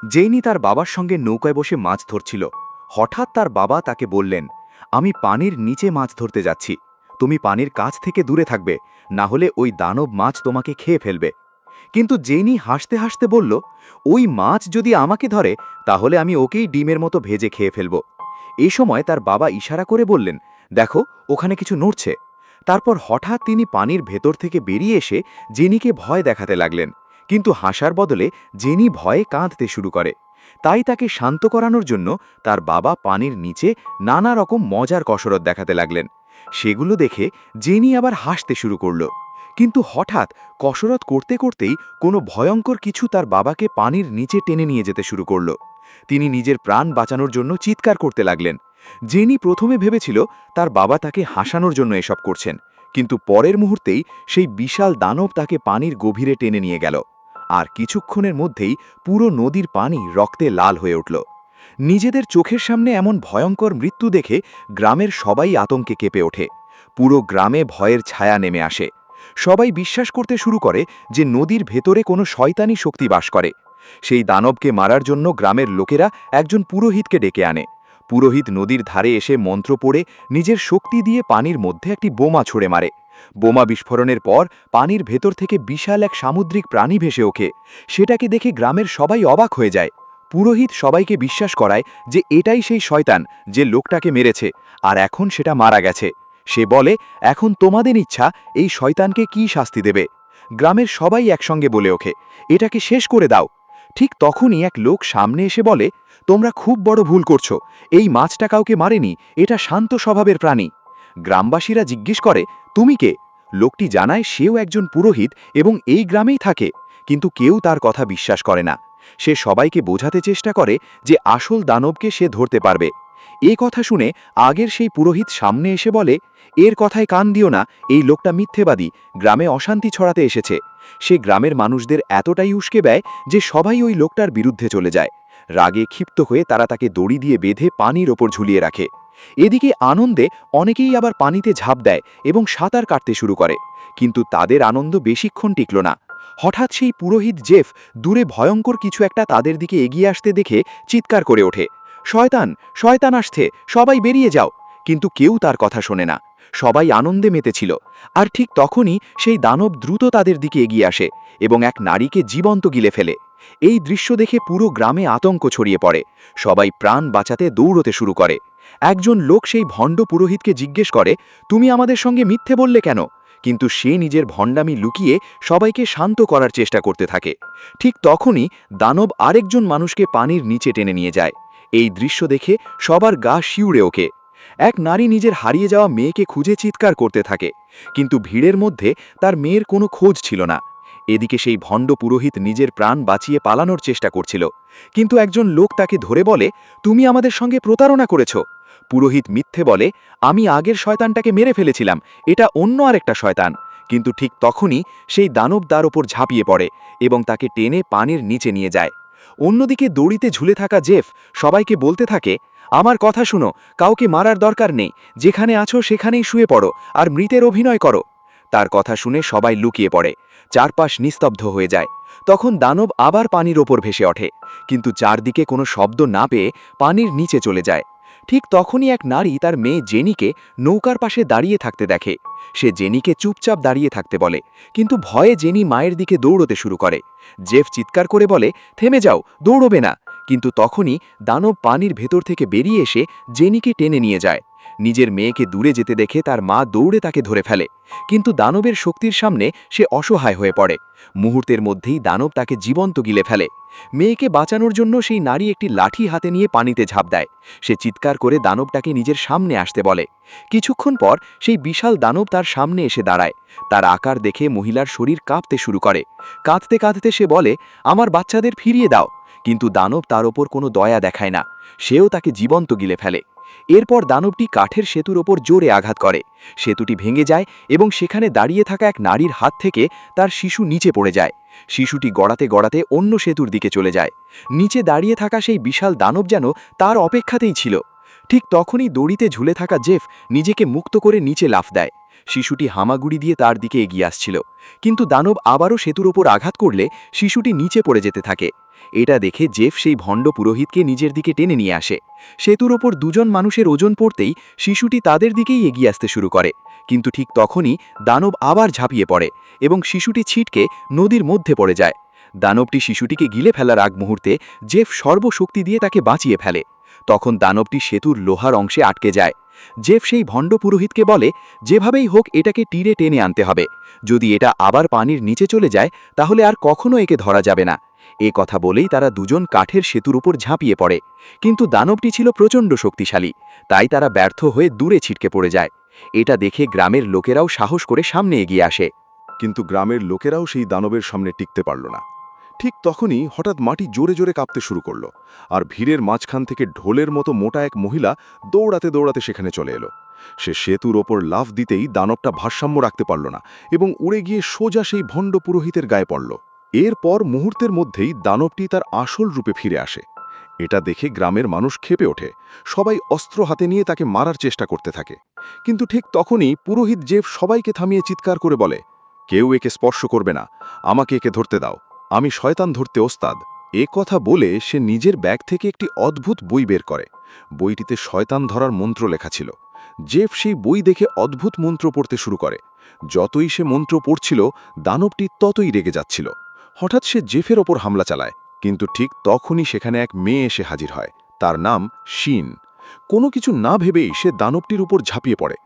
জেইনি তার বাবার সঙ্গে নৌকায় বসে মাছ ধরছিল। হঠাৎ তার বাবা তাকে বললেন, আমি পানির নিচে মাছ ধরতে যাচ্ছি, তুমি পানির কাছ থেকে দূরে থাকবে, না হলে ওই দানব মাছ তোমাকে খেয়ে ফেলবে। কিন্তু জেইনি হাসতে হাসতে বলল, ওই মাছ যদি আমাকে ধরে তাহলে আমি ওকেই ডিমের মতো ভেজে খেয়ে ফেলব। এই সময় তার বাবা ইশারা করে বললেন, দেখো ওখানে কিছু নড়ছে। তারপর হঠাৎ তিনি পানির ভেতর থেকে বেরিয়ে এসে জেনিকে ভয় দেখাতে লাগলেন, কিন্তু হাসার বদলে জেনি ভয়ে কাঁদতে শুরু করে। তাই তাকে শান্ত করানোর জন্য তার বাবা পানির নিচে নানা রকম মজার কসরত দেখাতে লাগলেন। সেগুলো দেখে জেনি আবার হাসতে শুরু করল। কিন্তু হঠাৎ কসরত করতে করতেই কোনো ভয়ঙ্কর কিছু তার বাবাকে পানির নিচে টেনে নিয়ে যেতে শুরু করল। তিনি নিজের প্রাণ বাঁচানোর জন্য চিৎকার করতে লাগলেন। জেনি প্রথমে ভেবেছিল তার বাবা তাকে হাসানোর জন্য এসব করছেন, কিন্তু পরের মুহূর্তেই সেই বিশাল দানব তাকে পানির গভীরে টেনে নিয়ে গেল। আর কিছুক্ষণের মধ্যেই পুরো নদীর পানি রক্তে লাল হয়ে উঠল। নিজেদের চোখের সামনে এমন ভয়ঙ্কর মৃত্যু দেখে গ্রামের সবাই আতঙ্কে কেঁপে ওঠে। পুরো গ্রামে ভয়ের ছায়া নেমে আসে। সবাই বিশ্বাস করতে শুরু করে যে নদীর ভেতরে কোনো শয়তানি শক্তি বাস করে। সেই দানবকে মারার জন্য গ্রামের লোকেরা একজন পুরোহিতকে ডেকে আনে। পুরোহিত নদীর ধারে এসে মন্ত্র পড়ে নিজের শক্তি দিয়ে পানির মধ্যে একটি বোমা ছুঁড়ে মারে। বোমা বিস্ফোরণের পর পানির ভেতর থেকে বিশাল এক সামুদ্রিক প্রাণী ভেসে ওঠে। সেটাকে দেখে গ্রামের সবাই অবাক হয়ে যায়। পুরোহিত সবাইকে বিশ্বাস করায় যে এটাই সেই শয়তান যে লোকটাকে মেরেছে, আর এখন সেটা মারা গেছে। সে বলে, এখন তোমাদের ইচ্ছা এই শয়তানকে কি শাস্তি দেবে। গ্রামের সবাই একসঙ্গে বলে ওঠে, এটাকে শেষ করে দাও। ঠিক তখনই এক লোক সামনে এসে বলে, তোমরা খুব বড় ভুল করছো, এই মাছটা কাউকে মারেনি, এটা শান্ত স্বভাবের প্রাণী। গ্রামবাসীরা জিজ্ঞেস করে, তুমি কে? লোকটি জানায় সেও একজন পুরোহিত এবং এই গ্রামেই থাকে, কিন্তু কেউ তার কথা বিশ্বাস করে না। সে সবাইকে বোঝাতে চেষ্টা করে যে আসল দানবকে সে ধরতে পারবে। এ কথা শুনে আগের সেই পুরোহিত সামনে এসে বলে, এর কথায় কান দিও না, এই লোকটা মিথ্যেবাদী, গ্রামে অশান্তি ছড়াতে এসেছে। সে গ্রামের মানুষদের এতটাই উস্কে দেয় যে সবাই ওই লোকটার বিরুদ্ধে চলে যায়। রাগে ক্ষিপ্ত হয়ে তারা তাকে দড়ি দিয়ে বেঁধে পানির ওপর ঝুলিয়ে রাখে। এদিকে আনন্দে অনেকেই আবার পানিতে ঝাঁপ দেয় এবং সাঁতার কাটতে শুরু করে, কিন্তু তাদের আনন্দ বেশিক্ষণ টিকল না। হঠাৎ সেই পুরোহিত জেফ দূরে ভয়ঙ্কর কিছু একটা তাদের দিকে এগিয়ে আসতে দেখে চিৎকার করে ওঠে, শয়তান, শয়তান আসছে, সবাই বেরিয়ে যাও। কিন্তু কেউ তার কথা শোনে না। সবাই আনন্দে মেতেছিল। আর ঠিক তখনই সেই দানব দ্রুত তাদের দিকে এগিয়ে আসে এবং এক নারীকে জীবন্ত গিলে ফেলে। এই দৃশ্য দেখে পুরো গ্রামে আতঙ্ক ছড়িয়ে পড়ে। সবাই প্রাণ বাঁচাতে দৌড়তে শুরু করে। একজন লোক সেই ভণ্ড পুরোহিতকে জিজ্ঞেস করে, তুমি আমাদের সঙ্গে মিথ্যে বললে কেন? কিন্তু সে নিজের ভণ্ডামি লুকিয়ে সবাইকে শান্ত করার চেষ্টা করতে থাকে। ঠিক তখনই দানব আরেকজন মানুষকে পানির নিচে টেনে নিয়ে যায়। এই দৃশ্য দেখে সবার গা শিউরে ওঠে। এক নারী নিজের হারিয়ে যাওয়া মেয়েকে খুঁজে চিৎকার করতে থাকে, কিন্তু ভিড়ের মধ্যে তার মেয়ের কোনো খোঁজ ছিল না। এদিকে সেই ভণ্ড পুরোহিত নিজের প্রাণ বাঁচিয়ে পালানোর চেষ্টা করছিল, কিন্তু একজন লোক তাকে ধরে বলে, তুমি আমাদের সঙ্গে প্রতারণা করেছ। পুরোহিত মিথ্যে বলে, আমি আগের শয়তানটাকে মেরে ফেলেছিলাম, এটা অন্য আরেকটা শয়তান। কিন্তু ঠিক তখনই সেই দানব তার ওপর ঝাঁপিয়ে পড়ে এবং তাকে টেনে পানির নিচে নিয়ে যায়। অন্যদিকে দড়িতে ঝুলে থাকা জেফ সবাইকে বলতে থাকে, আমার কথা শুনো, কাউকে মারার দরকার নেই, যেখানে আছো সেখানেই শুয়ে পড়ো আর মৃতের অভিনয় করো। তার কথা শুনে সবাই লুকিয়ে পড়ে। চারপাশ নিস্তব্ধ হয়ে যায়। তখন দানব আবার পানির ওপর ভেসে ওঠে, কিন্তু চারদিকে কোনো শব্দ না পেয়ে পানির নিচে চলে যায়। ঠিক তখনই এক নারী তার মেয়ে জেনিকে নৌকার পাশে দাঁড়িয়ে থাকতে দেখে। সে জেনিকে চুপচাপ দাঁড়িয়ে থাকতে বলে, কিন্তু ভয়ে জেনি মায়ের দিকে দৌড়তে শুরু করে। জেফ চিৎকার করে বলে, থেমে যাও, দৌড়বে না। কিন্তু তখনই দানব পানির ভেতর থেকে বেরিয়ে এসে জেনিকে টেনে নিয়ে যায়। নিজের মেয়েকে দূরে যেতে দেখে তার মা দৌড়ে তাকে ধরে ফেলে, কিন্তু দানবের শক্তির সামনে সে অসহায় হয়ে পড়ে। মুহূর্তের মধ্যেই দানব তাকে জীবন্ত গিলে ফেলে। মেয়েকে বাঁচানোর জন্য সেই নারী একটি লাঠি হাতে নিয়ে পানিতে ঝাঁপ দেয়। সে চিৎকার করে দানবটাকে নিজের সামনে আসতে বলে। কিছুক্ষণ পর সেই বিশাল দানব তার সামনে এসে দাঁড়ায়। তার আকার দেখে মহিলার শরীর কাঁপতে শুরু করে। কাঁদতে কাঁদতে সে বলে, আমার বাচ্চাদের ফিরিয়ে দাও। কিন্তু দানব তার ওপর কোনো দয়া দেখায় না। সেও তাকে জীবন্ত গিলে ফেলে। এরপর দানবটি কাঠের সেতুর ওপর জোরে আঘাত করে। সেতুটি ভেঙে যায় এবং সেখানে দাঁড়িয়ে থাকা এক নারীর হাত থেকে তার শিশু নিচে পড়ে যায়। শিশুটি গড়াতে গড়াতে অন্য সেতুর দিকে চলে যায়। নিচে দাঁড়িয়ে থাকা সেই বিশাল দানব যেন তার অপেক্ষাতেই ছিল। ঠিক তখনই দড়িতে ঝুলে থাকা জেফ নিজেকে মুক্ত করে নিচে লাফ দেয়। শিশুটি হামাগুড়ি দিয়ে তার দিকে এগিয়ে আসছিল, কিন্তু দানব আবারও সেতুর ওপর আঘাত করলে শিশুটি নিচে পড়ে যেতে থাকে। এটা দেখে জেফ সেই ভণ্ড পুরোহিতকে নিজের দিকে টেনে নিয়ে আসে। সেতুর ওপর দুজন মানুষের ওজন পড়তেই শিশুটি তাদের দিকেই এগিয়ে আসতে শুরু করে, কিন্তু ঠিক তখনই দানব আবার ঝাঁপিয়ে পড়ে এবং শিশুটি ছিটকে নদীর মধ্যে পড়ে যায়। দানবটি শিশুটিকে গিলে ফেলার আগ মুহূর্তে জেফ সর্বশক্তি দিয়ে তাকে বাঁচিয়ে ফেলে। তখন দানবটি সেতুর লোহার অংশে আটকে যায়। জেফ সেই ভণ্ড পুরোহিতকে বলে, যেভাবেই হোক এটাকে তীরে টেনে আনতে হবে। যদি এটা আবার পানির নিচে চলে যায় তাহলে আর কখনো একে ধরা যাবে না। এ কথা বলেই তারা দুজন কাঠের সেতুর উপর ঝাঁপিয়ে পড়ে, কিন্তু দানবটি ছিল প্রচণ্ড শক্তিশালী, তাই তারা ব্যর্থ হয়ে দূরে ছিটকে পড়ে যায়। এটা দেখে গ্রামের লোকেরাও সাহস করে সামনে এগিয়ে আসে। কিন্তু গ্রামের লোকেরাও সেই দানবের সামনে টিকতে পারল না। ঠিক তখনই হঠাৎ মাটি জোরে জোরে কাঁপতে শুরু করল, আর ভিড়ের মাঝখান থেকে ঢোলের মতো মোটা এক মহিলা দৌড়াতে দৌড়াতে সেখানে চলে এলো। সে সেতুর ওপর লাফ দিতেই দানবটা ভারসাম্য রাখতে পারল না এবং উড়ে গিয়ে সোজা সেই ভণ্ড পুরোহিতের গায়ে পড়ল। এরপর মুহূর্তের মধ্যেই দানবটি তার আসল রূপে ফিরে আসে। এটা দেখে গ্রামের মানুষ ক্ষেপে ওঠে, সবাই অস্ত্র হাতে নিয়ে তাকে মারার চেষ্টা করতে থাকে। কিন্তু ঠিক তখনই পুরোহিত জেফ সবাইকে থামিয়ে চিৎকার করে বলে, কেউ একে স্পর্শ করবে না, আমাকে একে ধরতে দাও, আমি শয়তান ধরতে ওস্তাদ। এ কথা বলে সে নিজের ব্যাগ থেকে একটি অদ্ভুত বই বের করে। বইটিতে শয়তান ধরার মন্ত্র লেখা ছিল। জেফ সেই বই দেখে অদ্ভুত মন্ত্র পড়তে শুরু করে। যতই সে মন্ত্র পড়ছিল দানবটি ততই রেগে যাচ্ছিল। হঠাৎ সে জেফের ওপর হামলা চালায়, কিন্তু ঠিক তখনই সেখানে এক মেয়ে এসে হাজির হয়। তার নাম শিন। কোনো কিছু না ভেবেই সে দানবটির উপর ঝাঁপিয়ে পড়ে।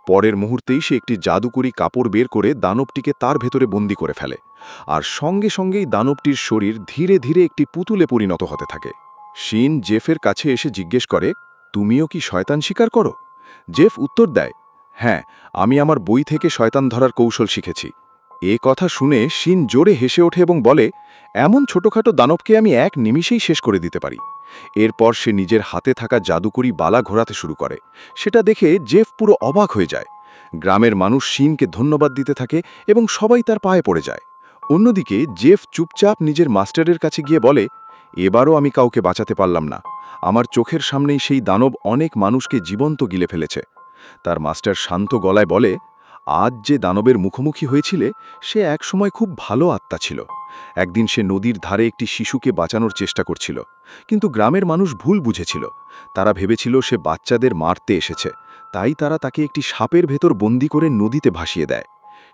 পরের মুহূর্তেই সে একটি জাদুকরি কাপড় বের করে দানবটিকে তার ভেতরে বন্দি করে ফেলে, আর সঙ্গে সঙ্গেই দানবটির শরীর ধীরে ধীরে একটি পুতুলে পরিণত হতে থাকে। শিন জেফের কাছে এসে জিজ্ঞেস করে, তুমিও কি শয়তান স্বীকার করো? জেফ উত্তর দেয়, হ্যাঁ, আমি আমার বই থেকে শয়তান ধরার কৌশল শিখেছি। এ কথা শুনে শিন জোরে হেসে ওঠে এবং বলে, এমন ছোটখাটো দানবকে আমি এক নিমিষেই শেষ করে দিতে পারি। এরপর সে নিজের হাতে থাকা জাদুকরি বালা ঘোরাতে শুরু করে। সেটা দেখে জেফ পুরো অবাক হয়ে যায়। গ্রামের মানুষ শিনকে ধন্যবাদ দিতে থাকে এবং সবাই তার পায়ে পড়ে যায়। অন্যদিকে জেফ চুপচাপ নিজের মাস্টারের কাছে গিয়ে বলে, এবারও আমি কাউকে বাঁচাতে পারলাম না। আমার চোখের সামনেই সেই দানব অনেক মানুষকে জীবন্ত গিলে ফেলেছে। তার মাস্টার শান্ত গলায় বলে, আজ যে দানবের মুখোমুখি হয়েছিলে সে একসময় খুব ভালো আত্মা ছিল। একদিন সে নদীর ধারে একটি শিশুকে বাঁচানোর চেষ্টা করছিল, কিন্তু গ্রামের মানুষ ভুল বুঝেছিল। তারা ভেবেছিল সে বাচ্চাদের মারতে এসেছে, তাই তারা তাকে একটি সাপের ভেতর বন্দি করে নদীতে ভাসিয়ে দেয়।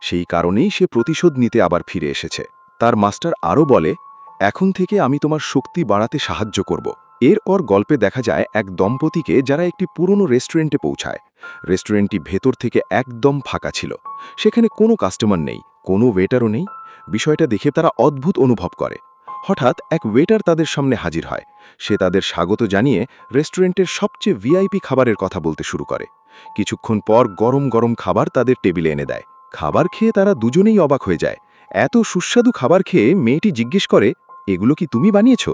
সেই কারণেই সে প্রতিশোধ নিতে আবার ফিরে এসেছে। তার মাস্টার আরও বলে, এখন থেকে আমি তোমার শক্তি বাড়াতে সাহায্য করব। এরপর গল্পে দেখা যায় এক দম্পতিকে যারা একটি পুরনো রেস্টুরেন্টে পৌঁছায়। রেস্টুরেন্টটি ভেতর থেকে একদম ফাঁকা ছিল। সেখানে কোনো কাস্টমার নেই, কোনো ওয়েটারও নেই। বিষয়টা দেখে তারা অদ্ভুত অনুভব করে। হঠাৎ এক ওয়েটার তাদের সামনে হাজির হয়। সে তাদের স্বাগত জানিয়ে রেস্টুরেন্টের সবচেয়ে ভিআইপি খাবারের কথা বলতে শুরু করে। কিছুক্ষণ পর গরম গরম খাবার তাদের টেবিলে এনে দেয়। খাবার খেয়ে তারা দুজনেই অবাক হয়ে যায়। এত সুস্বাদু খাবার খেয়ে মেয়েটি জিজ্ঞেস করে, এগুলো কি তুমি বানিয়েছ?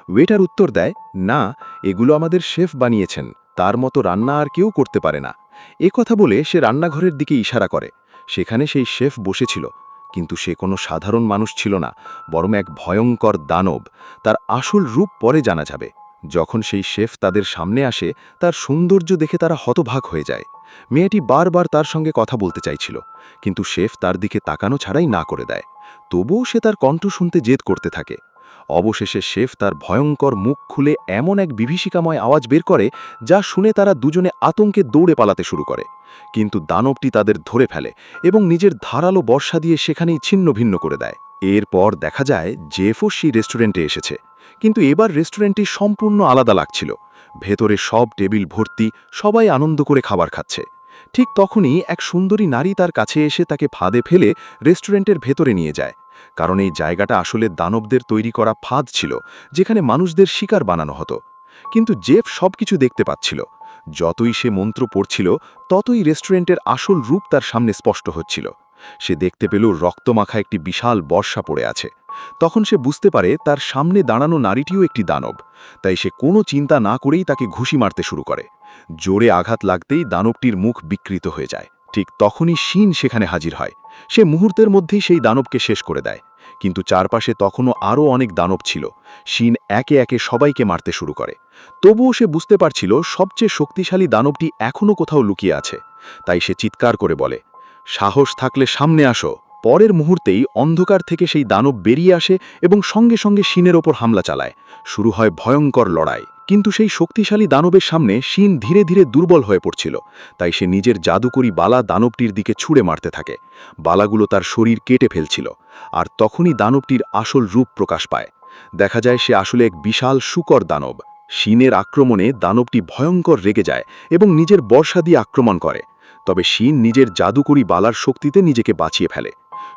ওয়েটার উত্তর দেয়, না, এগুলো আমাদের শেফ বানিয়েছেন, তার মতো রান্না আর কেউ করতে পারে না। এ কথা বলে সে রান্নাঘরের দিকে ইশারা করে। সেখানে সেই শেফ বসেছিল, কিন্তু সে কোনো সাধারণ মানুষ ছিল না, বরং এক ভয়ঙ্কর দানব। তার আসল রূপ পরে জানা যাবে। যখন সেই শেফ তাদের সামনে আসে, তার সৌন্দর্য দেখে তারা হতবাক হয়ে যায়। মেয়েটি বারবার তার সঙ্গে কথা বলতে চাইছিল, কিন্তু শেফ তার দিকে তাকানো ছাড়াই না করে দেয়। তবুও সে তার কণ্ঠ শুনতে জেদ করতে থাকে। অবশেষে শেফ তার ভয়ঙ্কর মুখ খুলে এমন এক বিভীষিকাময় আওয়াজ বের করে, যা শুনে তারা দুজনে আতঙ্কে দৌড়ে পালাতে শুরু করে। কিন্তু দানবটি তাদের ধরে ফেলে এবং নিজের ধারালো বর্ষা দিয়ে সেখানেই ছিন্নভিন্ন করে দেয়। এরপর দেখা যায় জেফও সেই রেস্টুরেন্টে এসেছে, কিন্তু এবার রেস্টুরেন্টটি সম্পূর্ণ আলাদা লাগছিল। ভেতরে সব টেবিল ভর্তি, সবাই আনন্দ করে খাবার খাচ্ছে। ঠিক তখনই এক সুন্দরী নারী তার কাছে এসে তাকে ফাঁদে ফেলে রেস্টুরেন্টের ভেতরে নিয়ে যায়। কারণ এই জায়গাটা আসলে দানবদের তৈরি করা ফাঁদ ছিল, যেখানে মানুষদের শিকার বানানো হতো। কিন্তু জেফ সবকিছু দেখতে পাচ্ছিল। যতই সে মন্ত্র পড়ছিল, ততই রেস্টুরেন্টের আসল রূপ তার সামনে স্পষ্ট হচ্ছিল। সে দেখতে পেল রক্তমাখা একটি বিশাল বর্ষা পড়ে আছে। তখন সে বুঝতে পারে তার সামনে দাঁড়ানো নারীটিও একটি দানব। তাই সে কোনো চিন্তা না করেই তাকে ঘুষি মারতে শুরু করে। জোরে আঘাত লাগতেই দানবটির মুখ বিকৃত হয়ে যায়। ঠিক তখনই শিন সেখানে হাজির হয়। সে মুহূর্তের মধ্যেই সেই দানবকে শেষ করে দেয়। কিন্তু চারপাশে তখনও আরও অনেক দানব ছিল। শিন একে একে সবাইকে মারতে শুরু করে। তবুও সে বুঝতে পারছিল সবচেয়ে শক্তিশালী দানবটি এখনও কোথাও লুকিয়ে আছে। তাই সে চিৎকার করে বলে, সাহস থাকলে সামনে আসো। পরের মুহূর্তেই অন্ধকার থেকে সেই দানব বেরিয়ে আসে এবং সঙ্গে সঙ্গে শিনের ওপর হামলা চালায়। শুরু হয় ভয়ঙ্কর লড়াই। কিন্তু সেই শক্তিশালী দানবের সামনে শিন ধীরে ধীরে দুর্বল হয়ে পড়ছিল। তাই সে নিজের জাদুকরি বালা দানবটির দিকে ছুঁড়ে মারতে থাকে। বালাগুলো তার শরীর কেটে ফেলছিল। আর তখনই দানবটির আসল রূপ প্রকাশ পায়। দেখা যায় সে আসলে এক বিশাল শূকর দানব। শিনের আক্রমণে দানবটি ভয়ঙ্কর রেগে যায় এবং নিজের বর্শা দিয়ে আক্রমণ করে। তবে শিন নিজের জাদুকরি বালার শক্তিতে নিজেকে বাঁচিয়ে ফেলে।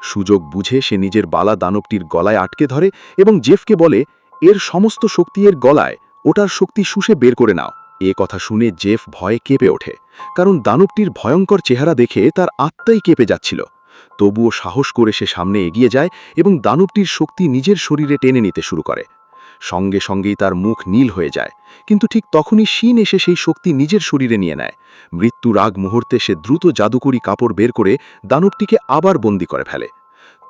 সুযোগ বুঝে সে নিজের বালা দানবটির গলায় আটকে ধরে এবং জেফকে বলে, এর সমস্ত শক্তি এর গলায়, ওটার শক্তি শুষে বের করে নাও। এ কথা শুনে জেফ ভয়ে কেঁপে ওঠে, কারণ দানবটির ভয়ঙ্কর চেহারা দেখে তার আত্মাই কেঁপে যাচ্ছিল। তবুও সাহস করে সে সামনে এগিয়ে যায় এবং দানবটির শক্তি নিজের শরীরে টেনে নিতে শুরু করে। সঙ্গে সঙ্গেই তার মুখ নীল হয়ে যায়, কিন্তু ঠিক তখনই শিন এসে সেই শক্তি নিজের শরীরে নিয়ে নেয়। মৃত্যুর আগ মুহূর্তে সে দ্রুত জাদুকরি কাপড় বের করে দানবটিকে আবার বন্দী করে ফেলে।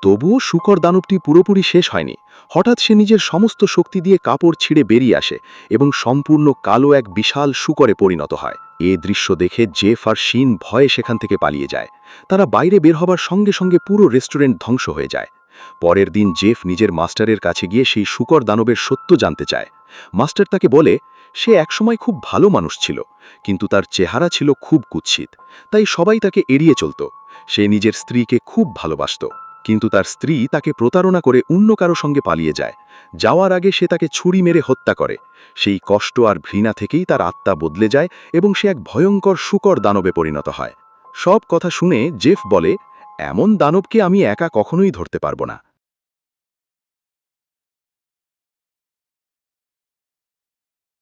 তবুও শূকর দানবটি পুরোপুরি শেষ হয়নি। হঠাৎ সে নিজের সমস্ত শক্তি দিয়ে কাপড় ছিঁড়ে বেরিয়ে আসে এবং সম্পূর্ণ কালো এক বিশাল শূকরে পরিণত হয়। এ দৃশ্য দেখে জেফ আর শিন ভয়ে সেখান থেকে পালিয়ে যায়। তারা বাইরে বের হবার সঙ্গে সঙ্গে পুরো রেস্টুরেন্ট ধ্বংস হয়ে যায়। পরের দিন জেফ নিজের মাস্টারের কাছে গিয়ে সেই শূকর দানবের সত্য জানতে চায়। মাস্টার তাকে বলে, সে একসময় খুব ভালো মানুষ ছিল, কিন্তু তার চেহারা ছিল খুব কুৎসিত, তাই সবাই তাকে এড়িয়ে চলত। সে নিজের স্ত্রীকে খুব ভালোবাসত, কিন্তু তার স্ত্রী তাকে প্রতারণা করে অন্য কারো সঙ্গে পালিয়ে যায়। যাওয়ার আগে সে তাকে ছুরি মেরে হত্যা করে। সেই কষ্ট আর ঘৃণা থেকেই তার আত্মা বদলে যায় এবং সে এক ভয়ঙ্কর শূকর দানবে পরিণত হয়। সব কথা শুনে জেফ বলে, এমন দানবকে আমি একা কখনোই ধরতে পারব না।